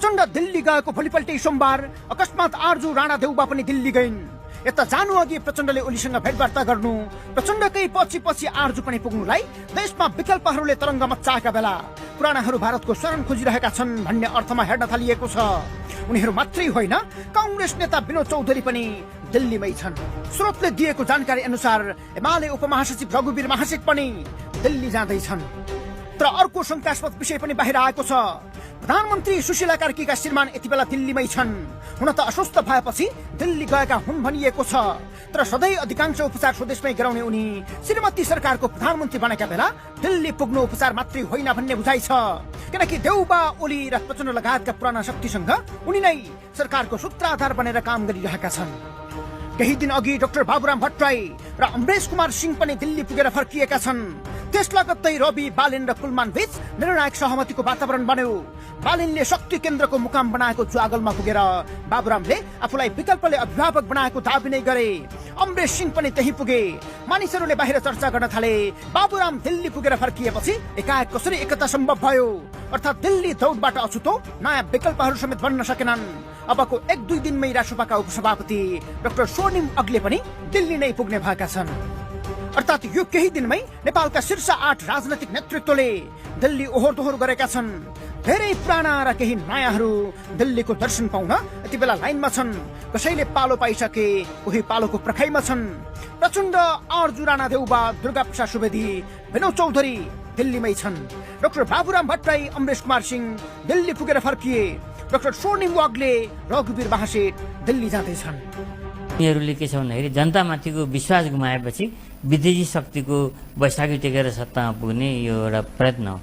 प्रचण्ड दिल्ली गएको भोलिपल्टै सोमबार अकस्मात आर्जु राणा देउबा पनि दिल्ली गइन्। यता जानु अघि प्रचण्डले ओलीसँग भेटवार्ता गर्नु, प्रचण्डकै पछि पछि आर्जु पनि पुग्नुलाई देशमा विकल्पहरूले तरङ्ग मच्चाएका बेला पुरानाहरू भारतको शरण खोजिरहेका छन् भन्ने अर्थमा हेर्न थालिएको छ। उनीहरू मात्रै होइन, कांग्रेस नेता विनोद चौधरी पनि दिल्लीमै छन्। स्रोतले दिएको जानकारी अनुसार एमाले उपमहासचिव रघुवीर महासेठ पनि दिल्ली जाँदैछन्। तर अर्को शंकास्पद विषय पनि बाहिर आएको छ। प्रधानमन्त्री सुशीला कार्कीका श्रीमान यति बेला दिल्लीमै छन्। हुन त अस्वस्थ भएपछि दिल्ली गएका हुन् भनिएको छ, तर सधैँ अधिकांश उपचार स्वदेशमै गराउने उनी श्रीमती सरकारको प्रधानमन्त्री बनेका बेला दिल्ली पुग्नु उपचार मात्रै होइन भन्ने बुझाइ छ। किनकि देउबा, ओली र प्रचण्ड लगायतका पुराना शक्तिसँग उनी नै सरकारको सूत्राधार बनेर काम गरिरहेका छन्। केही दिन अघि डाक्टर बाबुराम भट्टराई र अमरेश कुमार सिंह पनि दिल्ली पुगेर फर्किएका छन्। त्यस लगत्तै रवि, बालिन र कुलमान बीच निर्णायक सहमतिको वातावरण बन्यो। बालिनले शक्ति केन्द्रको मुकाम बनाएको जुवागलमा पुगेर बाबुरामले आफूलाई विकल्पले अभिभावक बनाएको दाबी नै गरे। अमरेश सिंह पनि त्यही पुगे। मानिसहरूले बाहिर चर्चा गर्न थाले, बाबुराम दिल्ली पुगेर फर्किएपछि एकाएक कसरी एकता सम्भव भयो? अर्थात् दिल्ली दौडबाट अछुतो नयाँ विकल्पहरू समेत बन्न सकेनन्। अबको 1-2 दिनमै रासोपाका उपसभापति डाक्टर स्वर्णिम अग्ले पनि दिल्ली नै पुग्ने भएका छन्। अर्थात् यो केही दिनमै नेपालका शीर्ष 8 राजनैतिक नेतृत्वले दिल्ली ओहोर दोहोर गरेका छन्। धेरै पुराना र केही नयाँहरू दिल्लीको दर्शन पाउन यति बेला लाइनमा छन्। कसैले पालो पाइसके, कोही पालोको पर्खाइमा छन्। प्रचण्ड, आर्जु राणा देउबा, दुर्गा प्रसाद सुवेदी, विनोद चौधरी दिल्लीमै छन्। डाक्टर बाबुराम भट्टराई, अमरेश कुमार सिंह दिल्ली पुगेर फर्किए। डाक्टर स्वर्णिम अग्ले, रघुवीर महासेठ दिल्ली जाँदैछन्। यिनीहरूले के छ भन्दाखेरि जनतामाथिको विश्वास गुमाएपछि विदेशी शक्तिको बैशाखी टेकेर सत्तामा पुग्ने यो एउटा प्रयत्न हो।